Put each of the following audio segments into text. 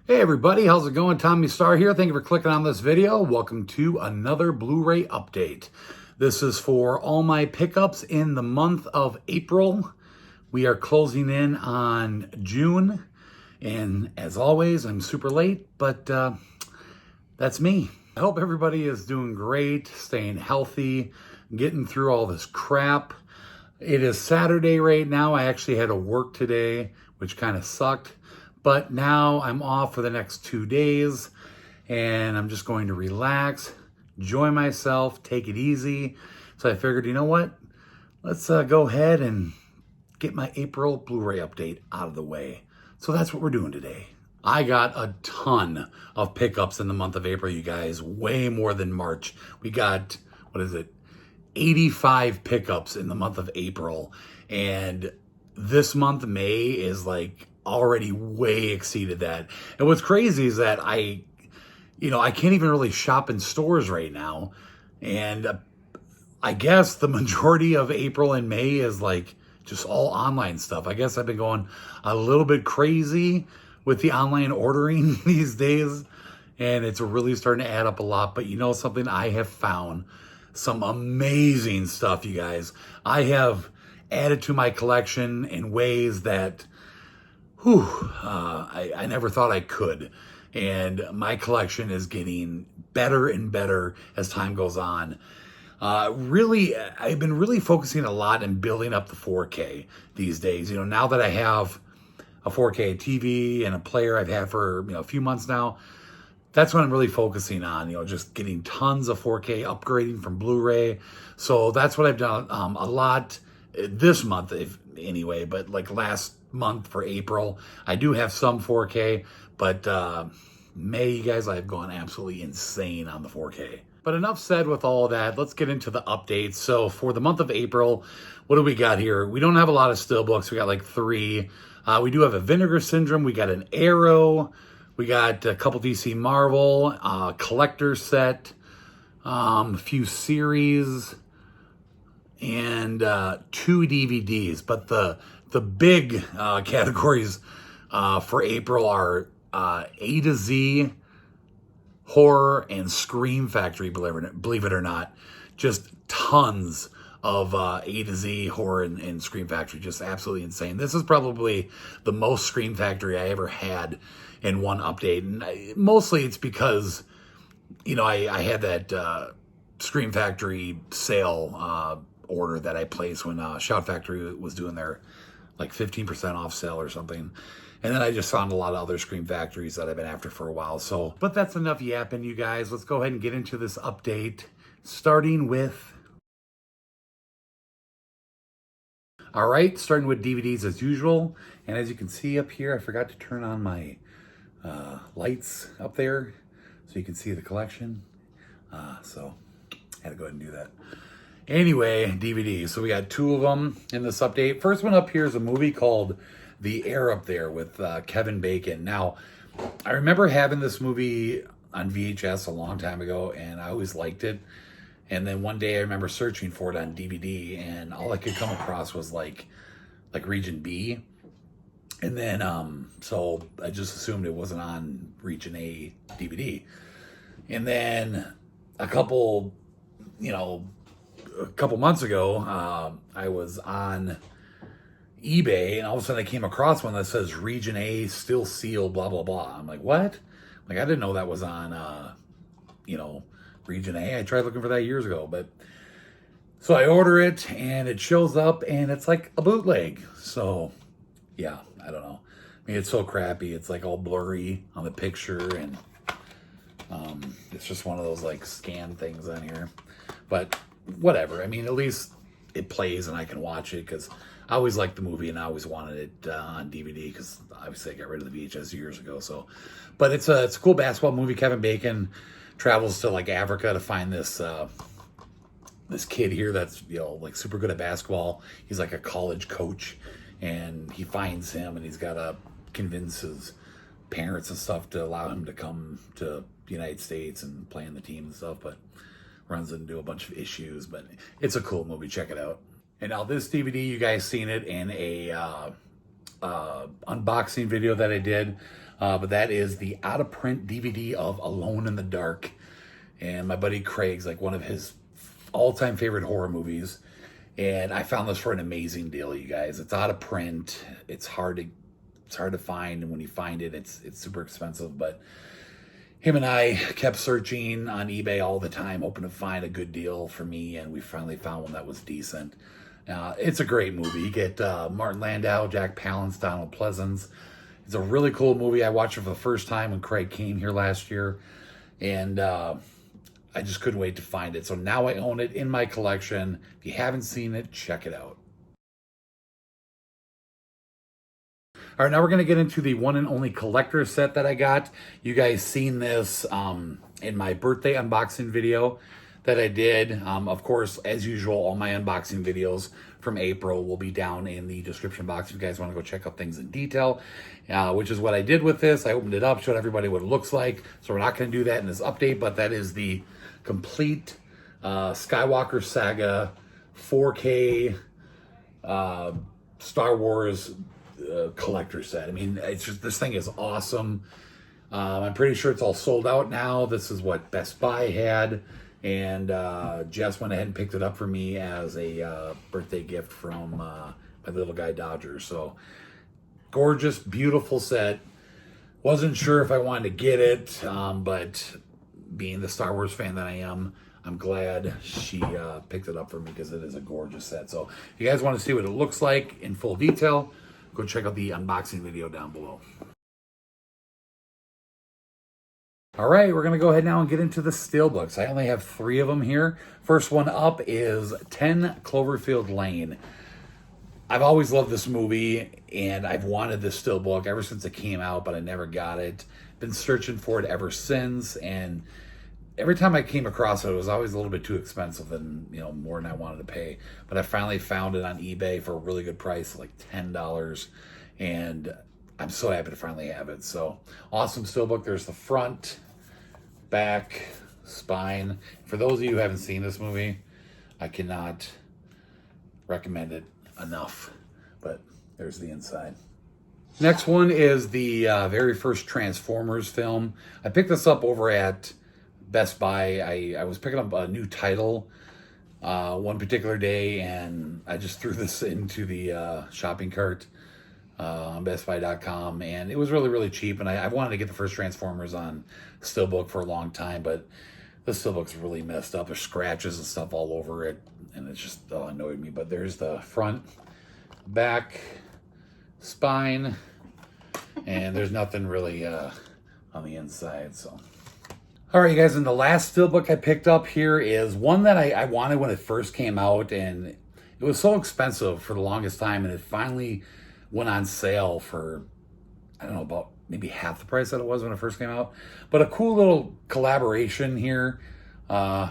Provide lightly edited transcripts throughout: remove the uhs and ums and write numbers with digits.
Hey everybody, how's it going? Tommy Star here. Thank you for clicking on this video. Welcome to another Blu-ray update. This is for all my pickups in the month of April. We are closing in on June, and as always, I'm super late, but that's me. I hope everybody is doing great, staying healthy, getting through all this crap. It is Saturday right now. I actually had to work today, which kind of sucked. But now I'm off for the next 2 days and I'm just going to relax, enjoy myself, take it easy. So I figured, you know what? Let's go ahead and get my April Blu-ray update out of the way. So that's what we're doing today. I got a ton of pickups in the month of April, you guys, way more than March. We got, 85 pickups in the month of April. And this month, May, is like already way exceeded that. And what's crazy is that I can't even really shop in stores right now. And I guess the majority of April and May is like just all online stuff. I guess I've been going a little bit crazy with the online ordering these days, and it's really starting to add up a lot. But you know something? I have found some amazing stuff, you guys. I have added to my collection in ways that I never thought I could. And my collection is getting better and better as time goes on. Really, I've been really focusing a lot in building up the 4K these days. You know, now that I have a 4K TV and a player I've had for a few months now, that's what I'm really focusing on. Just getting tons of 4K, upgrading from Blu-ray. So that's what I've done a lot this month, anyway. But like last month for April, I do have some 4K, but May, you guys, I've gone absolutely insane on the 4K. But enough said with all of that. Let's get into the updates. So for the month of April, what do we got here? We don't have a lot of Steelbooks. We got like 3. We do have a Vinegar Syndrome. We got an Arrow. We got a couple DC Marvel, collector set, a few series, and 2 DVDs. But the big categories for April are A to Z, horror, and Scream Factory, believe it or not. Just tons of A to Z, horror, and Scream Factory. Just absolutely insane. This is probably the most Scream Factory I ever had in one update. And mostly it's because, I had that Scream Factory sale order that I placed when Shout Factory was doing their like 15% off sale or something. And then I just found a lot of other Scream Factories that I've been after for a while. So, but that's enough yapping, you guys. Let's go ahead and get into this update, starting with... All right, starting with DVDs as usual. And as you can see up here, I forgot to turn on my lights up there so you can see the collection. So had to go ahead and do that. Anyway, DVDs. So we got 2 of them in this update. First one up here is a movie called The Air Up There with Kevin Bacon. Now, I remember having this movie on VHS a long time ago, and I always liked it. And then one day I remember searching for it on DVD, and all I could come across was like Region B. And then, so I just assumed it wasn't on Region A DVD. And then a couple months ago, I was on eBay, and all of a sudden I came across one that says Region A still sealed, blah, blah, blah. I'm like, what? Like, I didn't know that was on, Region A. I tried looking for that years ago, but so I order it and it shows up and it's like a bootleg. So yeah, I don't know. I mean, it's so crappy. It's like all blurry on the picture, and it's just one of those like scan things on here. But whatever. I mean, at least it plays and I can watch it, because I always liked the movie and I always wanted it on DVD, because obviously I got rid of the VHS years ago. So, but it's a cool basketball movie. Kevin Bacon travels to like Africa to find this this kid here that's like super good at basketball. He's like a college coach, and he finds him, and he's got to convince his parents and stuff to allow him to come to the United States and play in the team and stuff, but runs into a bunch of issues. But it's a cool movie. Check it out. And now this DVD, you guys seen it in a unboxing video that I did. But that is the out-of-print DVD of Alone in the Dark. And my buddy Craig's like one of his all-time favorite horror movies. And I found this for an amazing deal, you guys. It's out of print. It's hard to find, and when you find it, it's super expensive. But him and I kept searching on eBay all the time, hoping to find a good deal for me, and we finally found one that was decent. It's a great movie. You get Martin Landau, Jack Palance, Donald Pleasance. It's a really cool movie. I watched it for the first time when Craig came here last year, and I just couldn't wait to find it. So now I own it in my collection. If you haven't seen it, check it out. All right, now we're going to get into the one and only collector set that I got. You guys seen this in my birthday unboxing video that I did. Of course, as usual, all my unboxing videos from April will be down in the description box if you guys want to go check out things in detail, which is what I did with this. I opened it up, showed everybody what it looks like. So we're not going to do that in this update, but that is the complete Skywalker Saga 4K Star Wars collector set. I mean, it's just, this thing is awesome. I'm pretty sure it's all sold out now. This is what Best Buy had, and Jess went ahead and picked it up for me as a birthday gift from my little guy Dodger. So gorgeous, beautiful set. Wasn't sure if I wanted to get it, but being the Star Wars fan that I am, I'm glad she picked it up for me because it is a gorgeous set. So if you guys want to see what it looks like in full detail, go check out the unboxing video down below. All right, we're going to go ahead now and get into the Steelbooks. I only have 3 of them here. First one up is 10 Cloverfield Lane. I've always loved this movie, and I've wanted this Steelbook ever since it came out, but I never got it. Been searching for it ever since, and every time I came across it, it was always a little bit too expensive and, you know, more than I wanted to pay. But I finally found it on eBay for a really good price, like $10. And I'm so happy to finally have it. So awesome Steelbook. There's the front, back, spine. For those of you who haven't seen this movie, I cannot recommend it enough. But there's the inside. Next one is the very first Transformers film. I picked this up over at Best Buy. I was picking up a new title one particular day, and I just threw this into the shopping cart on bestbuy.com, and it was really, really cheap, and I wanted to get the first Transformers on Steelbook for a long time, but the Steelbook's really messed up. There's scratches and stuff all over it, and it just annoyed me. But there's the front, back, spine, and there's nothing really on the inside. So all right, you guys, and the last Steelbook I picked up here is one that I wanted when it first came out, and it was so expensive for the longest time, and it finally went on sale for, I don't know, about maybe half the price that it was when it first came out. But a cool little collaboration here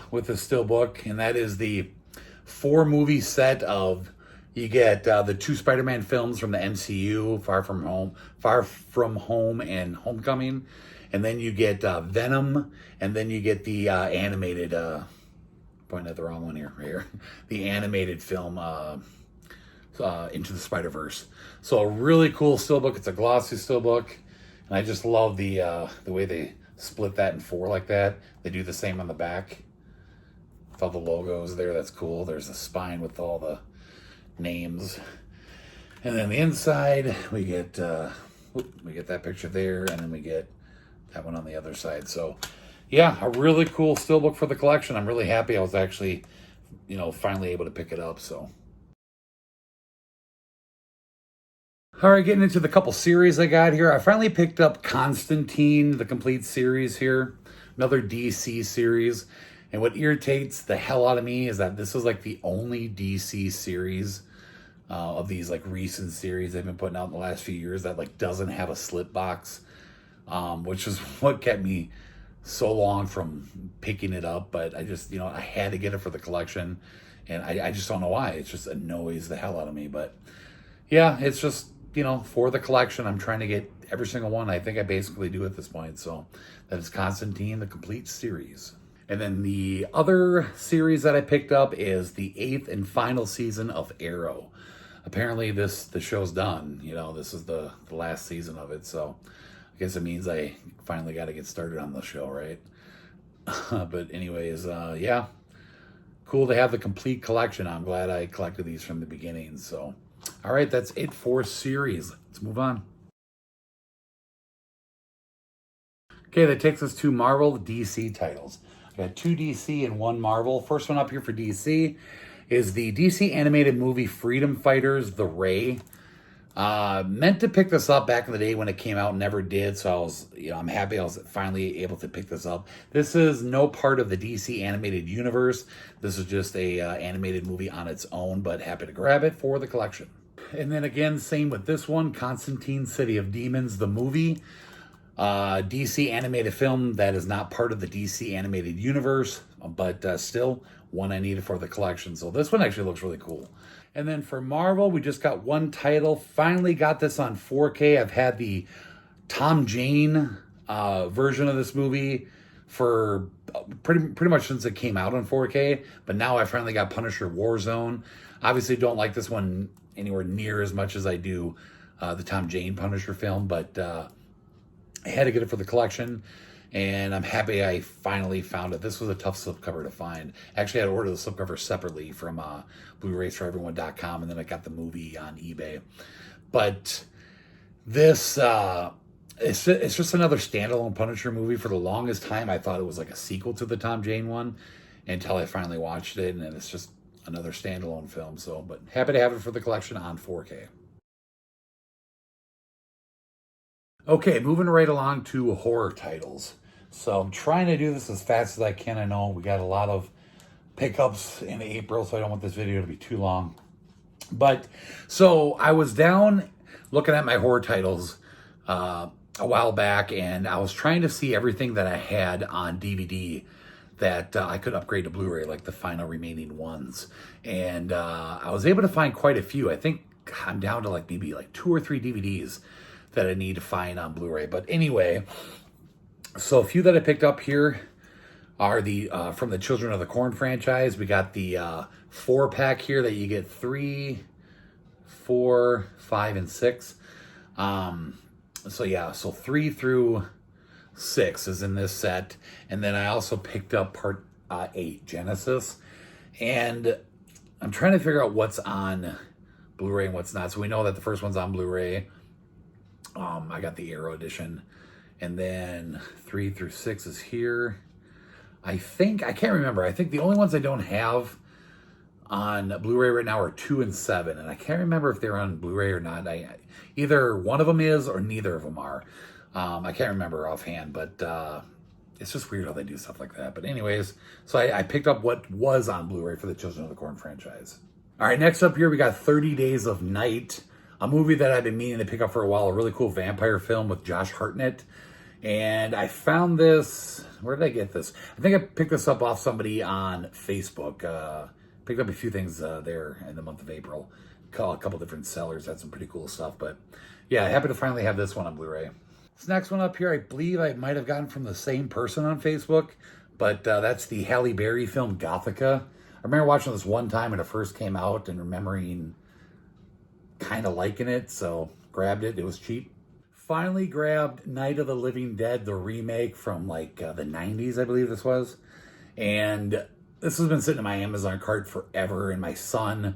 with the Steelbook, and that is the 4-movie set of, you get the 2 Spider-Man films from the MCU, Far From Home and Homecoming. And then you get Venom, and then you get the animated, pointing at the wrong one here, right here, the animated film, Into the Spider-Verse. So a really cool Steelbook. It's a glossy Steelbook, and I just love the way they split that in 4 like that. They do the same on the back with all the logos there. That's cool. There's the spine with all the names, and then the inside we get that picture there, and then we get that one on the other side. So yeah, a really cool Steelbook for the collection. I'm really happy I was actually, you know, finally able to pick it up. So all right, getting into the couple series I got here. I finally picked up Constantine, the complete series here, another DC series. And what irritates the hell out of me is that this is like the only DC series of these like recent series they've been putting out in the last few years that like doesn't have a slip box. Which is what kept me so long from picking it up. But I just, you know, I had to get it for the collection, and I just don't know why. It just annoys the hell out of me. But yeah, it's just, you know, for the collection, I'm trying to get every single one. I think I basically do at this point. So that is Constantine, the complete series. And then the other series that I picked up is the 8th and final season of Arrow. Apparently the show's done. You know, this is the last season of it. So I guess it means I finally got to get started on the show, right? But anyways, yeah, cool to have the complete collection. I'm glad I collected these from the beginning. So, all right, that's it for series. Let's move on. Okay, that takes us to Marvel DC titles. I got 2 DC and 1 Marvel. First one up here for DC is the DC animated movie Freedom Fighters: The Ray. Meant to pick this up back in the day when it came out, never did. So I was, I'm happy I was finally able to pick this up. This is no part of the DC animated universe. This is just a animated movie on its own, but happy to grab it for the collection. And then again, same with this one, Constantine City of Demons, the movie. DC animated film that is not part of the DC animated universe, but still one I needed for the collection. So this one actually looks really cool. And then for Marvel, we just got one title. Finally got this on 4K. I've had the Tom Jane version of this movie for pretty much since it came out on 4K. But now I finally got Punisher Warzone. Obviously don't like this one anywhere near as much as I do the Tom Jane Punisher film. But I had to get it for the collection. And I'm happy I finally found it. This was a tough slipcover to find. Actually, I had to order the slipcover separately from BluRaysForEveryone.com, and then I got the movie on eBay. But this, it's just another standalone Punisher movie. For the longest time, I thought it was like a sequel to the Tom Jane one, until I finally watched it, and it's just another standalone film. So, but happy to have it for the collection on 4K. Okay, moving right along to horror titles. So I'm trying to do this as fast as I can. I know we got a lot of pickups in April, so I don't want this video to be too long. But so I was down looking at my horror titles a while back, and I was trying to see everything that I had on DVD that I could upgrade to Blu-ray, like the final remaining ones. And I was able to find quite a few. I think I'm down to like maybe like 2 or 3 DVDs that I need to find on Blu-ray. But anyway, so a few that I picked up here are the from the Children of the Corn franchise. We got the 4-pack here that you get 3, 4, 5, and 6. So yeah, so 3 through 6 is in this set. And then I also picked up part 8, Genesis. And I'm trying to figure out what's on Blu-ray and what's not. So we know that the first one's on Blu-ray. I got the Arrow edition, and then 3 through 6 is here. I can't remember. I think the only ones I don't have on Blu-ray right now are 2 and 7, and I can't remember if they're on Blu-ray or not. Either one of them is or neither of them are. I can't remember offhand, but it's just weird how they do stuff like that. But anyways, so I picked up what was on Blu-ray for the Children of the Corn franchise. All right, next up here, we got 30 Days of Night. A movie that I've been meaning to pick up for a while, a really cool vampire film with Josh Hartnett. And I found this, where did I get this? I think I picked this up off somebody on Facebook. Picked up a few things there in the month of April. A couple different sellers, had some pretty cool stuff. But yeah, happy to finally have this one on Blu-ray. This next one up here, I believe I might have gotten from the same person on Facebook. But that's the Halle Berry film Gothica. I remember watching this one time when it first came out and remembering kind of liking it, so grabbed it. It was cheap. Finally grabbed Night of the Living Dead, the remake from like the 90s, I believe this was. And this has been sitting in my Amazon cart forever, and my son,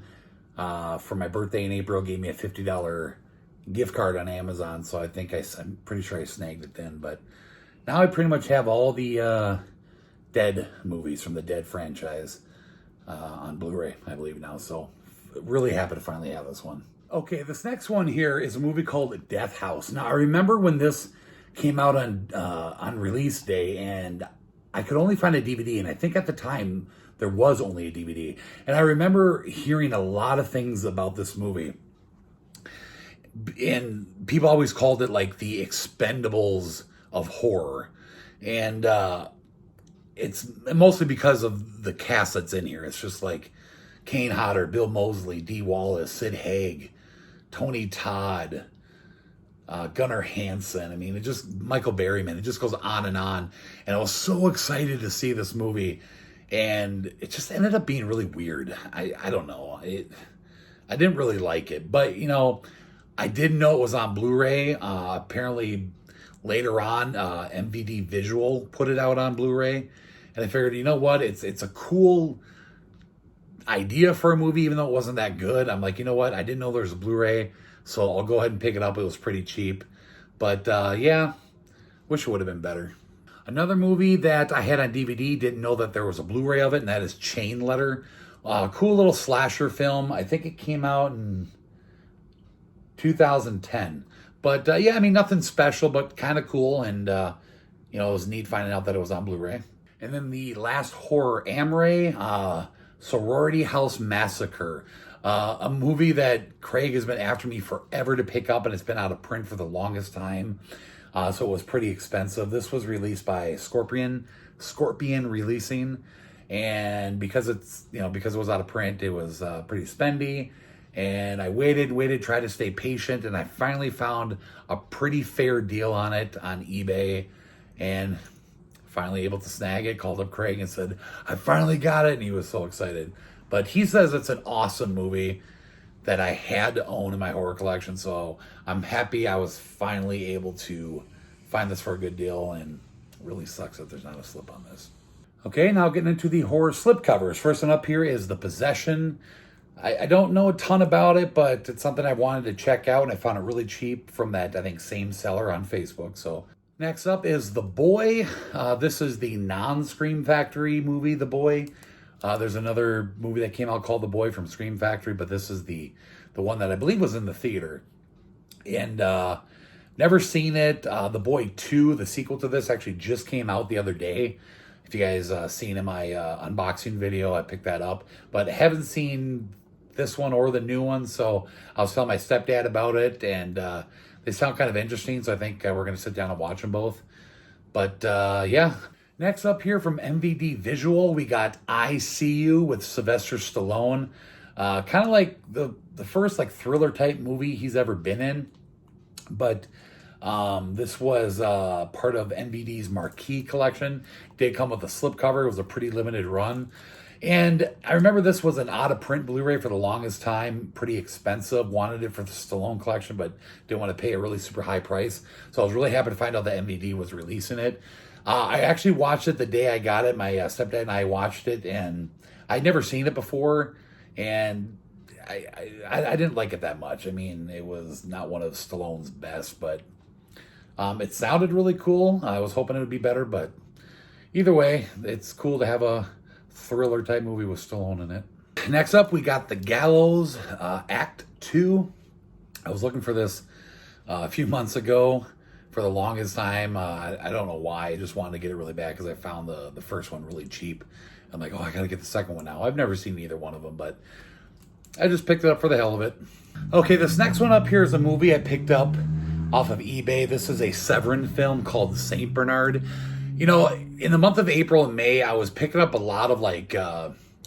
for my birthday in April, gave me a $50 gift card on Amazon, so I think I'm pretty sure I snagged it then. But now I pretty much have all the Dead movies from the Dead franchise on Blu-ray, I believe now, so really happy to finally have this one. Okay, this next one here is a movie called Death House. Now, I remember when this came out on release day, and I could only find a DVD, and I think at the time there was only a DVD. And I remember hearing a lot of things about this movie. And people always called it like the Expendables of horror. And it's mostly because of the cast that's in here. It's just like Kane Hodder, Bill Moseley, Dee Wallace, Sid Haig, Tony Todd, Gunnar Hansen. I mean, it just, Michael Berryman, it just goes on. And I was so excited to see this movie, and it just ended up being really weird. I don't know. I didn't really like it, but I didn't know it was on Blu-ray. Apparently later on, MVD Visual put it out on Blu-ray. And I figured, you know what? It's a cool idea for a movie, even though it wasn't that good. I'm like, you know what? I didn't know there was a Blu-ray, so I'll go ahead and pick it up. It was pretty cheap. But yeah, wish it would have been better. Another movie that I had on DVD, didn't know that there was a Blu-ray of it, and that is Chain Letter. Cool little slasher film. I think it came out in 2010. But yeah, I mean, nothing special, but kind of cool. And, you know, it was neat finding out that it was on Blu-ray. And then the last horror, Amray, Sorority House Massacre. A movie that Craig has been after me forever to pick up, and it's been out of print for the longest time. So it was pretty expensive. This was released by Scorpion Releasing. And because it was out of print, it was pretty spendy. And I waited, tried to stay patient, and I finally found a pretty fair deal on it on eBay, and finally able to snag it. Called up Craig and said, I finally got it, and he was so excited. But he says it's an awesome movie that I had to own in my horror collection, so I'm happy I was finally able to find this for a good deal, and it really sucks that there's not a slip on this. Okay, now getting into the horror slipcovers. First one up here is The Possession. I don't know a ton about it, but it's something I wanted to check out, and I found it really cheap from that, I think, same seller on Facebook. So next up is The Boy. This is the non-Scream Factory movie, The Boy. There's another movie that came out called The Boy from Scream Factory, but this is the one that I believe was in the theater. And never seen it. The Boy 2, the sequel to this, actually just came out the other day. If you guys seen in my unboxing video, I picked that up. But haven't seen this one or the new one, so I was telling my stepdad about it, and they sound kind of interesting, so I think we're going to sit down and watch them both. But yeah. Next up here from MVD Visual, we got I See You with Sylvester Stallone. Kind of like the first like thriller type movie he's ever been in. But this was part of MVD's Marquee collection. Did come with a slipcover. It was a pretty limited run. And I remember this was an out-of-print Blu-ray for the longest time. Pretty expensive. Wanted it for the Stallone collection, but didn't want to pay a really super high price. So I was really happy to find out that MVD was releasing it. I actually watched it the day I got it. My stepdad and I watched it, and I'd never seen it before. And I didn't like it that much. I mean, it was not one of Stallone's best, but it sounded really cool. I was hoping it would be better, but either way, it's cool to have a thriller type movie with Stallone in it. Next up, we got The Gallows, Act 2. I was looking for this a few months ago for the longest time. I don't know why. I just wanted to get it really bad because I found the first one really cheap. I'm like, oh, I got to get the second one now. I've never seen either one of them, but I just picked it up for the hell of it. Okay, this next one up here is a movie I picked up off of eBay. This is a Severin film called Saint Bernard. You know, in the month of April and May, I was picking up a lot of like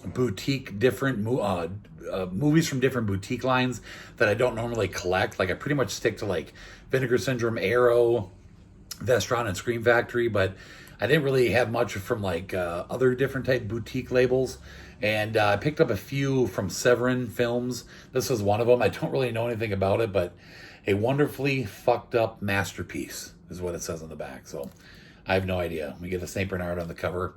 boutique, different movies from different boutique lines that I don't normally collect. Like I pretty much stick to like Vinegar Syndrome, Arrow, Vestron, and Scream Factory, but I didn't really have much from like other different type boutique labels. And I picked up a few from Severin Films. This was one of them. I don't really know anything about it, but a wonderfully fucked up masterpiece is what it says on the back. So I have no idea. We get a St. Bernard on the cover.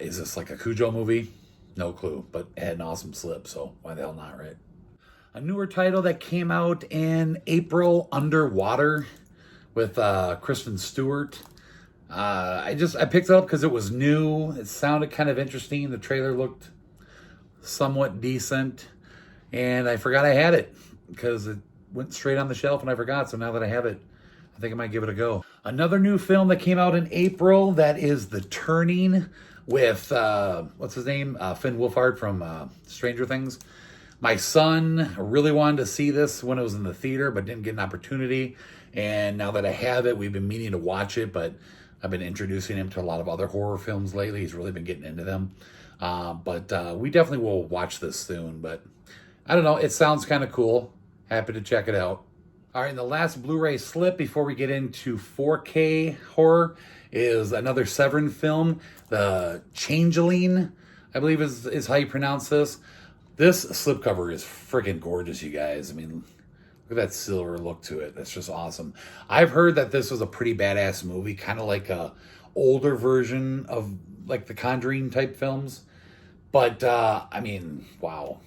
Is this like a Cujo movie? No clue, but it had an awesome slip, so why the hell not, right? A newer title that came out in April, Underwater, with Kristen Stewart. I picked it up because it was new. It sounded kind of interesting. The trailer looked somewhat decent, and I forgot I had it because it went straight on the shelf and I forgot. So now that I have it, I think I might give it a go. Another new film that came out in April, that is The Turning with, what's his name? Finn Wolfhard from Stranger Things. My son really wanted to see this when it was in the theater, but didn't get an opportunity. And now that I have it, we've been meaning to watch it, but I've been introducing him to a lot of other horror films lately. He's really been getting into them. But we definitely will watch this soon. But I don't know. It sounds kind of cool. Happy to check it out. All right, and the last Blu-ray slip before we get into 4K horror is another Severin film, The Changeling, I believe is how you pronounce this. This slipcover is freaking gorgeous, you guys. I mean, Look at that silver look to it. That's just awesome. I've heard that this was a pretty badass movie, kind of like a older version of like the Conjuring type films. But I mean, wow.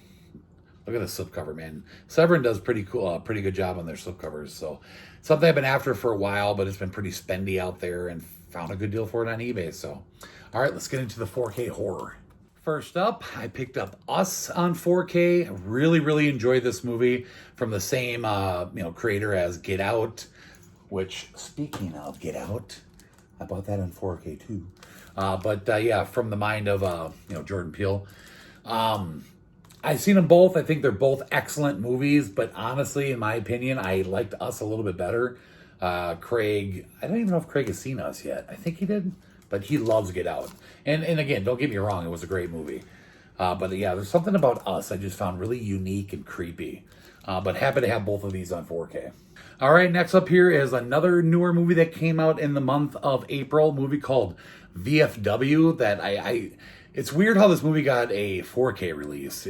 Look at the slipcover, man. Severin does pretty good job on their slipcovers. So something I've been after for a while, but it's been pretty spendy out there, and found a good deal for it on eBay. So, all right, let's get into the 4K horror. First up, I picked up Us on 4K. Really, really enjoyed this movie from the same creator as Get Out. Which, speaking of Get Out, I bought that on 4K too. Yeah, from the mind of Jordan Peele. I've seen them both. I think they're both excellent movies, but honestly, in my opinion, I liked Us a little bit better. Craig, I don't even know if Craig has seen Us yet. I think he did, but he loves Get Out. And again, don't get me wrong, it was a great movie. But yeah, there's something about Us I just found really unique and creepy. But happy to have both of these on 4K. All right, next up here is another newer movie that came out in the month of April, a movie called VFW that it's weird how this movie got a 4K release.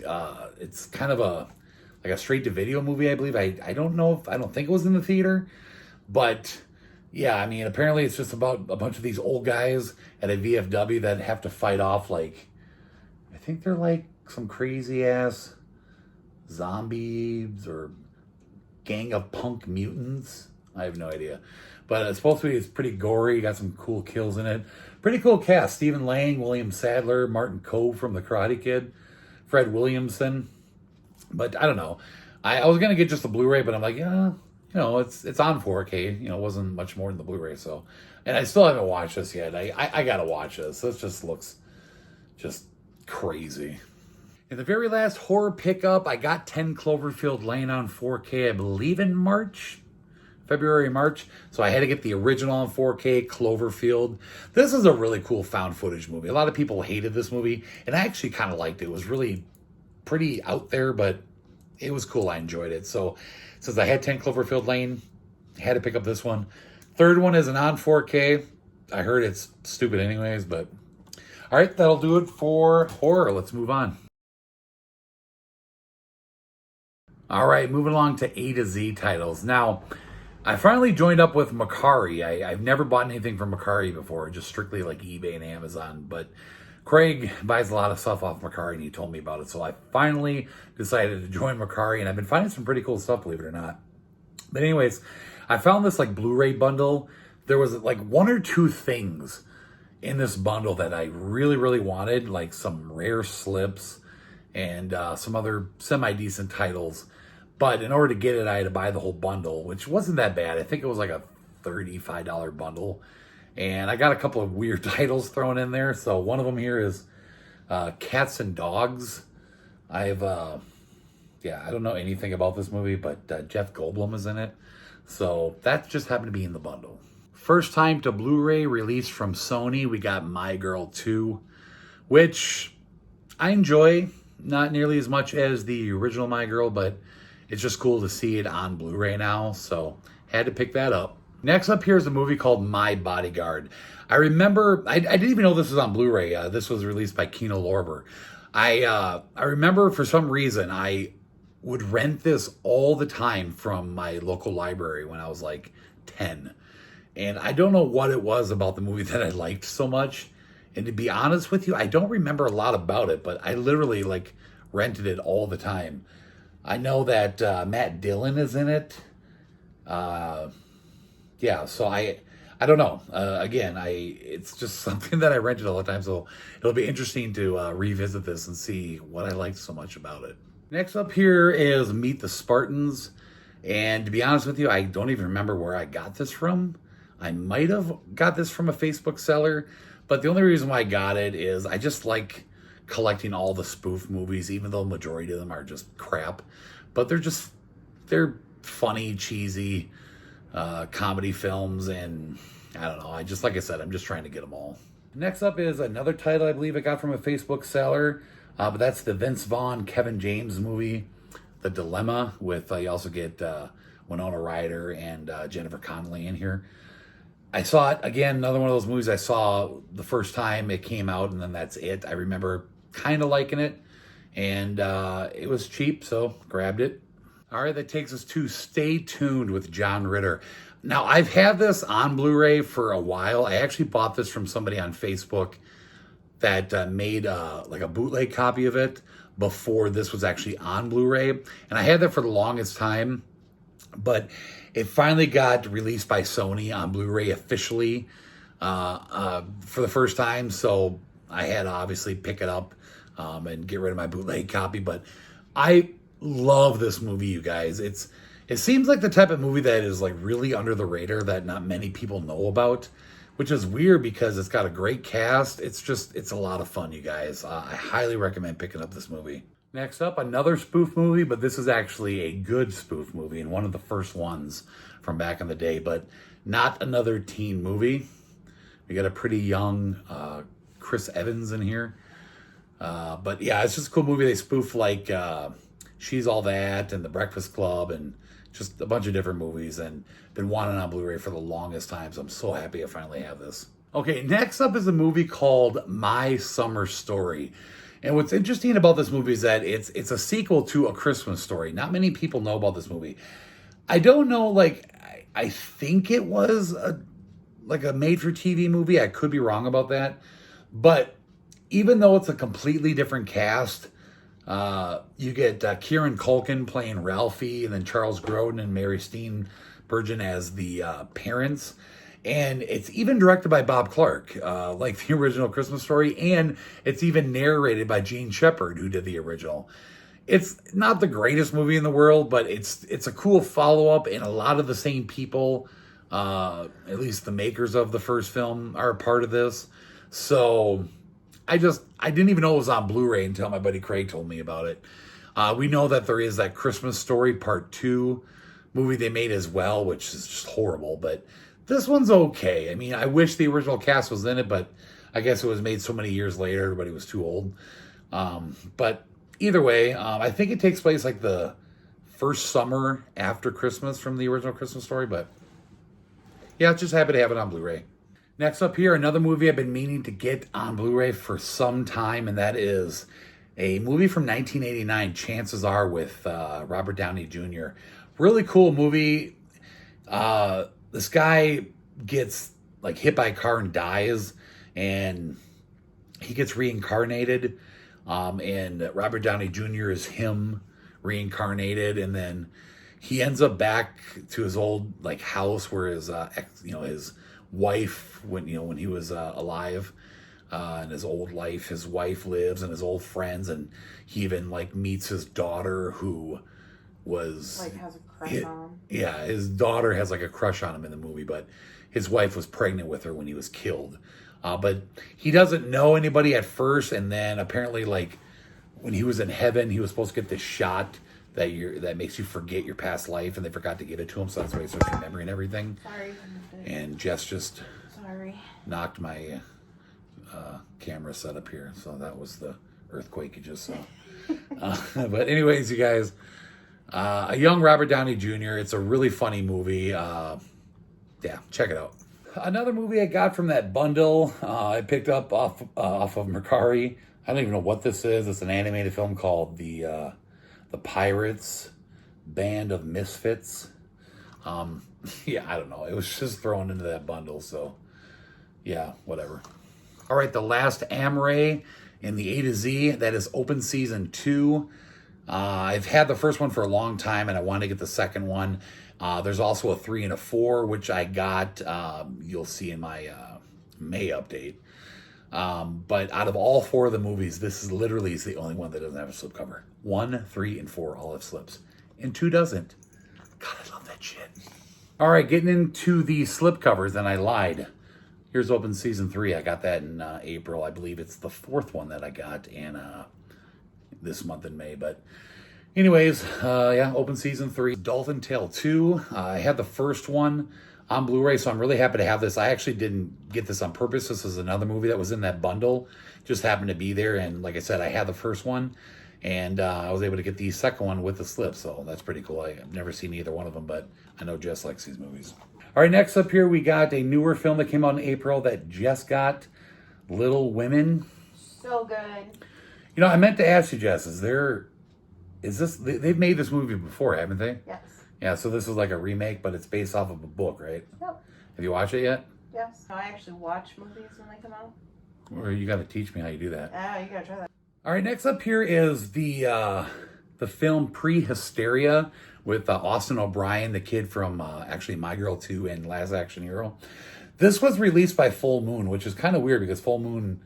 It's kind of a straight to video movie, I believe. I don't think it was in the theater, but yeah, I mean, apparently it's just about a bunch of these old guys at a VFW that have to fight off I think they're like some crazy ass zombies or gang of punk mutants. I have no idea. But it's supposed to be, it's pretty gory. Got some cool kills in it. Pretty cool cast. Stephen Lang, William Sadler, Martin Kove from The Karate Kid, Fred Williamson. But I don't know. I was going to get just the Blu Ray, but I'm like, yeah, it's on 4K. It wasn't much more than the Blu Ray. So, and I still haven't watched this yet. I got to watch this. This just looks just crazy. In the very last horror pickup, I got 10 Cloverfield Lane on 4K, I believe in February, March. So I had to get the original on 4K, Cloverfield. This is a really cool found footage movie. A lot of people hated this movie, and I actually kind of liked it. It was really pretty out there, but it was cool. I enjoyed it. So since I had 10 Cloverfield Lane, I had to pick up this one. Third one isn't on 4K. I heard it's stupid anyways, but all right, that'll do it for horror. Let's move on. All right, moving along to A to Z titles. Now, I finally joined up with Mercari. I've never bought anything from Mercari before, just strictly like eBay and Amazon. But Craig buys a lot of stuff off Mercari, and he told me about it. So I finally decided to join Mercari, and I've been finding some pretty cool stuff, believe it or not. But anyways, I found this Blu Ray bundle. There was one or two things in this bundle that I really, really wanted, like some rare slips and some other semi-decent titles. But in order to get it, I had to buy the whole bundle, which wasn't that bad. I think it was like a $35 bundle. And I got a couple of weird titles thrown in there. So one of them here is Cats and Dogs. I don't know anything about this movie, but Jeff Goldblum is in it. So that just happened to be in the bundle. First time to Blu-ray released from Sony, we got My Girl 2, which I enjoy. Not nearly as much as the original My Girl, but it's just cool to see it on Blu-ray now, so had to pick that up. Next up here is a movie called My Bodyguard. I remember, I didn't even know this was on Blu-ray. This was released by Kino Lorber. I remember for some reason I would rent this all the time from my local library when I was 10. And I don't know what it was about the movie that I liked so much. And to be honest with you, I don't remember a lot about it, but I literally rented it all the time. I know that Matt Dillon is in it. So I don't know. Again, it's just something that I rented all the time, so it'll be interesting to revisit this and see what I liked so much about it. Next up here is Meet the Spartans. And to be honest with you, I don't even remember where I got this from. I might have got this from a Facebook seller, but the only reason why I got it is I just like collecting all the spoof movies, even though the majority of them are just crap. But they're funny, cheesy comedy films, and I don't know. Like I said, I'm just trying to get them all. Next up is another title I believe I got from a Facebook seller, but that's the Vince Vaughn, Kevin James movie, The Dilemma, with you also get Winona Ryder and Jennifer Connelly in here. I saw it, again, another one of those movies I saw the first time it came out, and then that's it. I remember kind of liking it, and it was cheap, so grabbed it. All right, that takes us to Stay Tuned with John Ritter. Now, I've had this on Blu-ray for a while. I actually bought this from somebody on Facebook that made like a bootleg copy of it before this was actually on Blu-ray. And I had that for the longest time, but it finally got released by Sony on Blu-ray officially for the first time. So I had to obviously pick it up and get rid of my bootleg copy. But I love this movie, you guys. It seems like the type of movie that is like really under the radar that not many people know about, which is weird because it's got a great cast. It's a lot of fun, you guys. I highly recommend picking up this movie. Next up, another spoof movie, but this is actually a good spoof movie and one of the first ones from back in the day, but not another teen movie. We got a pretty young Chris Evans in here. But yeah, it's just a cool movie. They spoof like She's All That and The Breakfast Club and just a bunch of different movies, and been wanting on Blu-ray for the longest time, so I'm so happy I finally have this. Okay, next up is a movie called My Summer Story. And what's interesting about this movie is that it's a sequel to A Christmas Story. Not many people know about this movie. I don't know, like, I think it was a made-for-TV movie. I could be wrong about that. But even though it's a completely different cast, you get Kieran Culkin playing Ralphie, and then Charles Grodin and Mary Steenburgen as the parents. And it's even directed by Bob Clark, like the original Christmas Story. And it's even narrated by Gene Shepard, who did the original. It's not the greatest movie in the world, but it's a cool follow-up, and a lot of the same people, at least the makers of the first film, are a part of this. So I didn't even know it was on Blu-ray until my buddy Craig told me about it. We know that there is that Christmas Story Part 2 movie they made as well, which is just horrible, but this one's okay. I mean, I wish the original cast was in it, but I guess it was made so many years later, everybody was too old. But either way, I think it takes place like the first summer after Christmas from the original Christmas Story, but yeah, just happy to have it on Blu-ray. Next up here, another movie I've been meaning to get on Blu-ray for some time, and that is a movie from 1989, Chances Are, with Robert Downey Jr. Really cool movie. This guy gets like hit by a car and dies, and he gets reincarnated, and Robert Downey Jr. is him reincarnated, and then he ends up back to his old like house where his his wife, when he was alive, in his old life, his wife lives, and his old friends, and he even like meets his daughter, who was like has a crush on him. Yeah, his daughter has like a crush on him in the movie, but his wife was pregnant with her when he was killed. But he doesn't know anybody at first, and then apparently, like when he was in heaven, he was supposed to get this shot that makes you forget your past life, and they forgot to give it to him, so that's why he starts remembering everything. Sorry. And Jess just knocked my camera setup here, so that was the earthquake you just saw. But anyways, you guys, a young Robert Downey Jr. It's a really funny movie. Yeah, check it out. Another movie I got from that bundle I picked up off of Mercari. I don't even know what this is. It's an animated film called The Pirates Band of Misfits. Yeah, I don't know. It was just thrown into that bundle, so yeah, whatever. All right, the last Amray in the A to Z, that is Open Season 2. I've had the first one for a long time, and I want to get the second one. There's also a 3 and a 4, which I got. You'll see in my May update. But out of all 4 of the movies, this is literally the only one that doesn't have a slipcover. 1, 3, and 4 all have slips, and 2 doesn't. God, I love that shit. All right, getting into the slipcovers, and I lied. Here's Open Season 3. I got that in April. I believe it's the 4th one that I got in this month in May. But anyways, yeah, Open Season 3. Dolphin Tale 2. I had the first one on Blu-ray, so I'm really happy to have this. I actually didn't get this on purpose. This is another movie that was in that bundle. Just happened to be there, and like I said, I had the first one, and I was able to get the second one with the slip, so that's pretty cool. I've never seen either one of them, but I know Jess likes these movies. All right, next up here, we got a newer film that came out in April that Jess got, Little Women. So good. I meant to ask you, Jess, is there is this, they've made this movie before, haven't they? Yes. Yeah, so this is like a remake, but it's based off of a book, right? Yep. Have you watched it yet? Yes. I actually watch movies when they come out. Or you got to teach me how you do that. Oh, you gotta try that. All right, next up here is the film Pre-Hysteria with Austin O'Brien, the kid from actually My Girl 2 and Last Action Hero. This was released by Full Moon, which is kind of weird because Full Moon,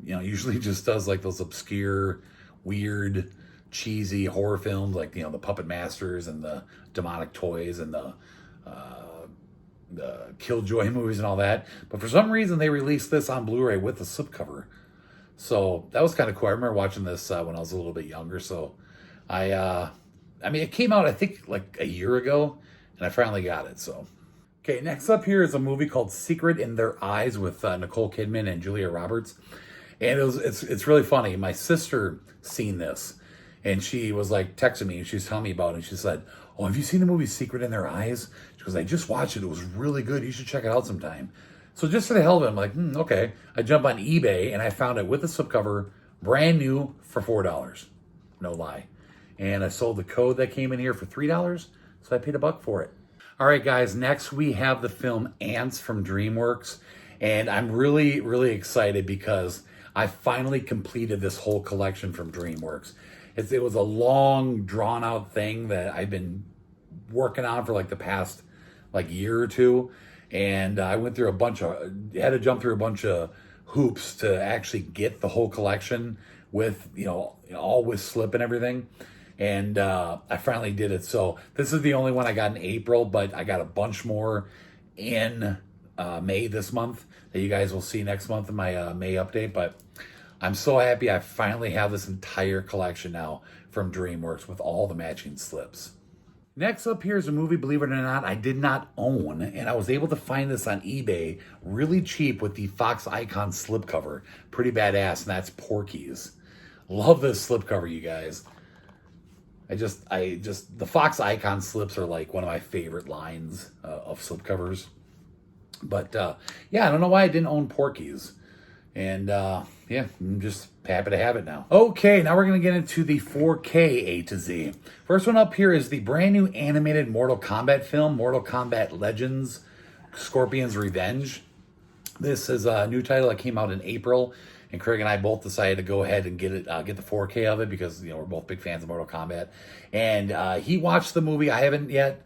usually just does like those obscure, weird, cheesy horror films like, the Puppet Masters and the Demonic Toys and the Killjoy movies and all that. But for some reason, they released this on Blu Ray with the slipcover. So that was kind of cool. I remember watching this when I was a little bit younger. So it came out, I think, like a year ago, and I finally got it. So, okay, next up here is a movie called Secret in Their Eyes with Nicole Kidman and Julia Roberts. And it's really funny. My sister seen this, and she was like texting me, and she was telling me about it. And she said, "Oh, have you seen the movie Secret in Their Eyes?" She goes, "I just watched it. It was really good. You should check it out sometime." So just for the hell of it, I'm like, okay. I jump on eBay, and I found it with the slipcover, brand new, for $4. No lie. And I sold the code that came in here for $3, so I paid $1 for it. All right, guys, next we have the film Ants from DreamWorks. And I'm really, really excited because I finally completed this whole collection from DreamWorks. It was a long, drawn-out thing that I've been working on for like the past year or two. And I went through had to jump through a bunch of hoops to actually get the whole collection with, all with slip and everything. And I finally did it. So this is the only one I got in April, but I got a bunch more in May this month that you guys will see next month in my May update. But I'm so happy I finally have this entire collection now from DreamWorks with all the matching slips. Next up here is a movie, believe it or not, I did not own, and I was able to find this on eBay really cheap with the Fox Icon slipcover. Pretty badass, and that's Porky's. Love this slipcover, you guys. The Fox Icon slips are like one of my favorite lines of slipcovers. But yeah, I don't know why I didn't own Porky's. And yeah, I'm just happy to have it now. Okay, now we're going to get into the 4K A to Z. First one up here is the brand new animated Mortal Kombat film, Mortal Kombat Legends, Scorpion's Revenge. This is a new title that came out in April, and Craig and I both decided to go ahead and get the 4K of it because we're both big fans of Mortal Kombat. And he watched the movie. I haven't yet.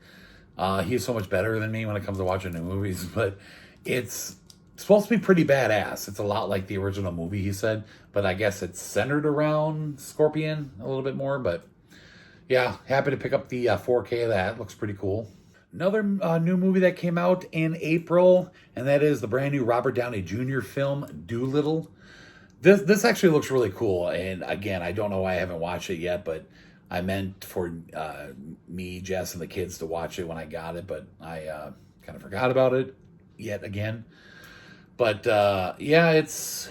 He's so much better than me when it comes to watching new movies, but it's supposed to be pretty badass. It's a lot like the original movie, he said, but I guess it's centered around Scorpion a little bit more. But yeah, happy to pick up the 4K of that. Looks pretty cool. Another new movie that came out in April, and that is the brand new Robert Downey Jr. film, Doolittle. This actually looks really cool, and again, I don't know why I haven't watched it yet, but I meant for me, Jess, and the kids to watch it when I got it, but I kind of forgot about it yet again. But yeah, it's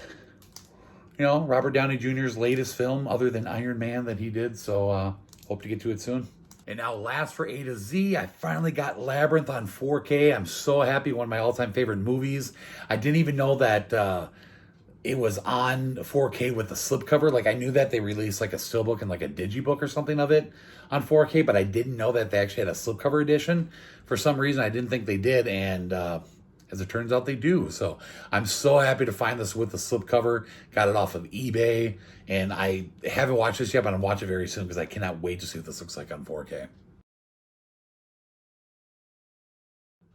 Robert Downey Jr.'s latest film other than Iron Man that he did, so hope to get to it soon. And now last for A to Z, I finally got Labyrinth on 4K. I'm so happy, one of my all-time favorite movies. I didn't even know that it was on 4K with the slipcover. Like, I knew that they released like a Steelbook and like a Digibook or something of it on 4K, but I didn't know that they actually had a slipcover edition. For some reason, I didn't think they did, and as it turns out, they do. So I'm so happy to find this with the slipcover. Got it off of eBay, and I haven't watched this yet, but I'm watching it very soon because I cannot wait to see what this looks like on 4K.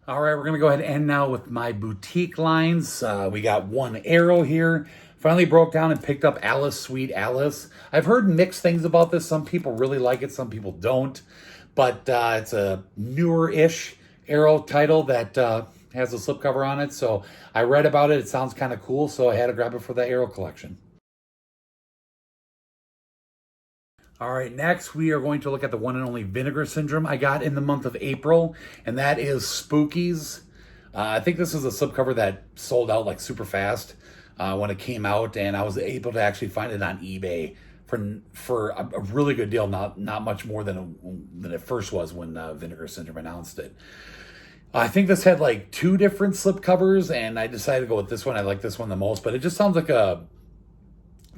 All right, we're going to go ahead and end now with my boutique lines. We got One Arrow here. Finally broke down and picked up Alice, Sweet Alice. I've heard mixed things about this. Some people really like it, some people don't. But it's a newer-ish Arrow title that has a slipcover on it. So I read about it. It sounds kind of cool, so I had to grab it for the Arrow collection. All right, next we are going to look at the one and only Vinegar Syndrome I got in the month of April, and that is Spookies. I think this is a slipcover that sold out like super fast when it came out, and I was able to actually find it on eBay for a really good deal, not much more than it first was when Vinegar Syndrome announced it. I think this had like 2 different slipcovers, and I decided to go with this one. I like this one the most, but it just sounds like I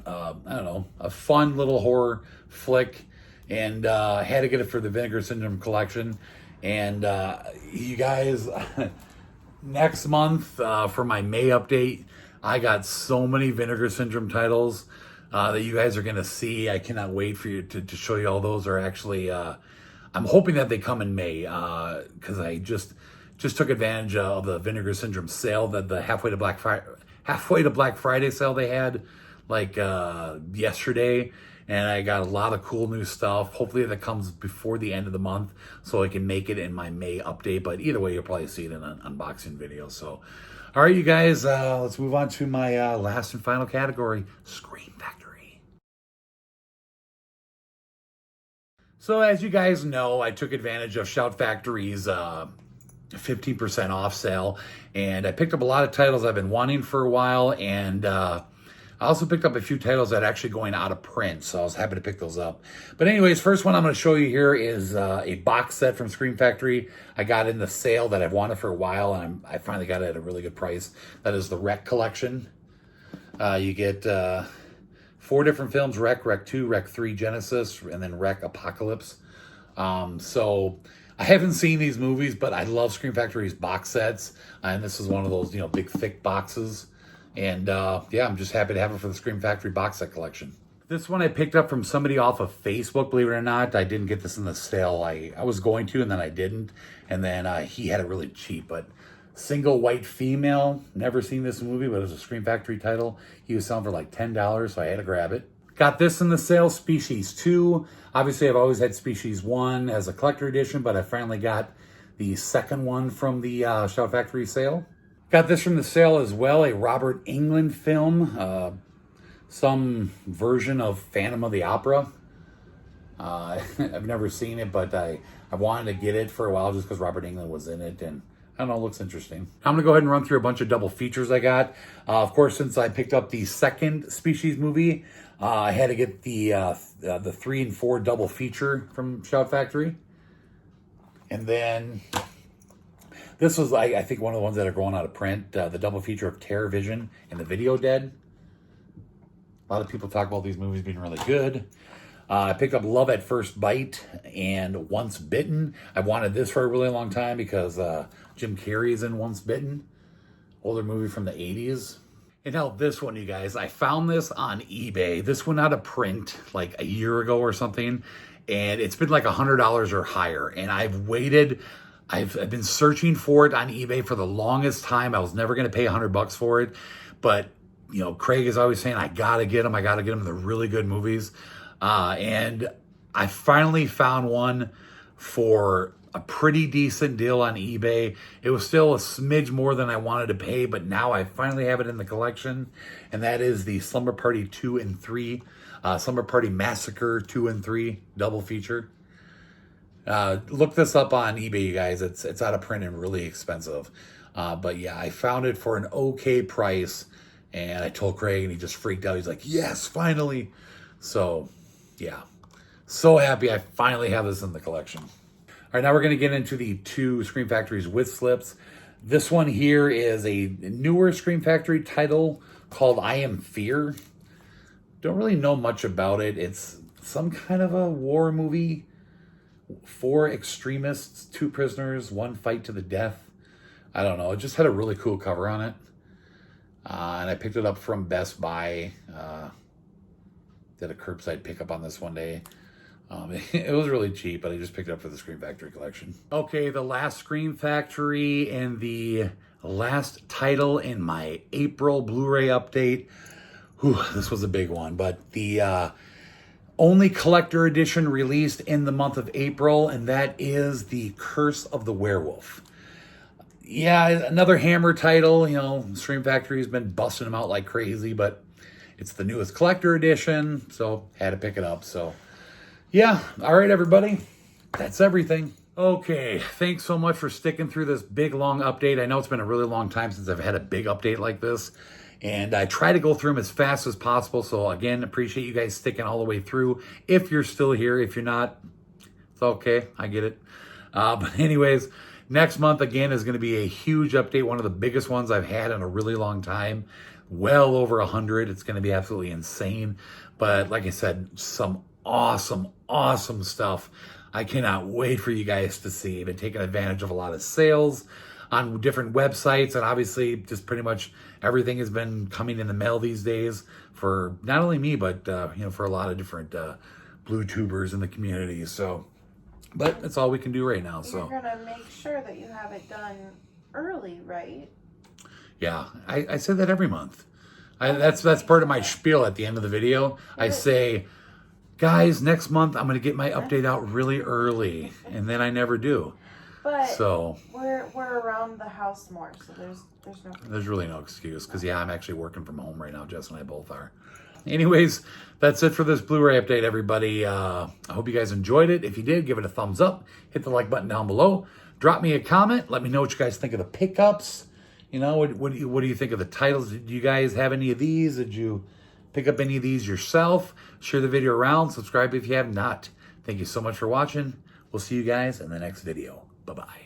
don't know, a fun little horror flick. and had to get it for the Vinegar Syndrome collection. And you guys, next month for my May update, I got so many Vinegar Syndrome titles that you guys are going to see. I cannot wait for you to show you all those. Are actually, I'm hoping that they come in May because I just took advantage of the Vinegar Syndrome sale, that the halfway to Black Friday sale they had like yesterday. And I got a lot of cool new stuff. Hopefully that comes before the end of the month so I can make it in my May update. But either way, you'll probably see it in an unboxing video. So, all right, you guys, let's move on to my last and final category, Scream Factory. So as you guys know, I took advantage of Shout Factory's 15% off sale. And I picked up a lot of titles I've been wanting for a while. And I also picked up a few titles that are actually going out of print, so I was happy to pick those up. But anyways, first one I'm going to show you here is a box set from Scream Factory. I got in the sale that I've wanted for a while, and I finally got it at a really good price. That is the Wreck collection. You get 4 different films: Wreck, Wreck 2, Wreck 3, Genesis, and then Wreck Apocalypse. So I haven't seen these movies, but I love Scream Factory's box sets, and this is one of those, big thick boxes. And yeah, I'm just happy to have it for the Scream Factory box set collection. This one I picked up from somebody off of Facebook, believe it or not. I didn't get this in the sale. I was going to, and then I didn't. And then he had it really cheap. But Single White Female, never seen this movie, but it was a Scream Factory title. He was selling for like $10, so I had to grab it. Got this in the sale, Species 2. Obviously, I've always had Species 1 as a collector edition, but I finally got the second one from the Shout Factory sale. Got this from the sale as well, a Robert Englund film, some version of Phantom of the Opera. I've never seen it, but I wanted to get it for a while just because Robert Englund was in it, and I don't know, it looks interesting. I'm going to go ahead and run through a bunch of double features I got. Of course, since I picked up the second Species movie, I had to get the 3 and 4 double feature from Shout Factory. And then this was, I think, one of the ones that are going out of print, the double feature of Terror Vision and The Video Dead. A lot of people talk about these movies being really good. I picked up Love at First Bite and Once Bitten. I wanted this for a really long time because Jim Carrey is in Once Bitten, older movie from the 80s. And now this one, you guys, I found this on eBay. This went out of print like a year ago or something, and it's been like $100 or higher. And I've waited. I've been searching for it on eBay for the longest time. I was never going to pay $100 for it, but Craig is always saying I gotta get them. They're really good movies, and I finally found one for a pretty decent deal on eBay. It was still a smidge more than I wanted to pay, but now I finally have it in the collection, and that is the Slumber Party 2 and 3, Slumber Party Massacre 2 and 3 double feature. Look this up on eBay, you guys. It's out of print and really expensive. But yeah, I found it for an okay price, and I told Craig, and he just freaked out. He's like, yes, finally. So yeah, so happy I finally have this in the collection. All right, now we're going to get into the 2 Scream Factory's with slips. This one here is a newer Scream Factory title called I Am Fear. Don't really know much about it. It's some kind of a war movie. 4 extremists, 2 prisoners, 1 fight to the death. I don't know. It just had a really cool cover on it. And I picked it up from Best Buy. Did a curbside pickup on this one day. It was really cheap, but I just picked it up for the Scream Factory collection. Okay, the last Scream Factory and the last title in my April Blu Ray update. Whew, this was a big one, but the only collector edition released in the month of April, and that is The Curse of the Werewolf. Yeah, another Hammer title. Scream Factory has been busting them out like crazy, but it's the newest collector edition, so had to pick it up. So yeah, all right, everybody, that's everything. Okay, thanks so much for sticking through this big, long update. I know it's been a really long time since I've had a big update like this, and I try to go through them as fast as possible. So again, appreciate you guys sticking all the way through. If you're still here, if you're not, it's okay, I get it. But anyways, next month, again, is going to be a huge update, one of the biggest ones I've had in a really long time. Well over 100. It's going to be absolutely insane. But like I said, some awesome, awesome stuff. I cannot wait for you guys to see. I've been taking advantage of a lot of sales on different websites, and obviously just pretty much everything has been coming in the mail these days for not only me, but for a lot of different blue tubers in the community. So, but that's all we can do right now. So you're gonna make sure that you have it done early, right? yeah, I say that every month. That's part of my spiel at the end of the video. I say, guys, next month I'm going to get my update out really early, and then I never do. But so we're around the house more, so there's really no excuse, because yeah, I'm actually working from home right now. Jess and I both are. Anyways, that's it for this Blu-ray update, everybody. I hope you guys enjoyed it. If you did, give it a thumbs up. Hit the like button down below. Drop me a comment. Let me know what you guys think of the pickups. What do you think of the titles? Did you guys have any of these? Did you pick up any of these yourself? Share the video around. Subscribe if you have not. Thank you so much for watching. We'll see you guys in the next video. Bye-bye.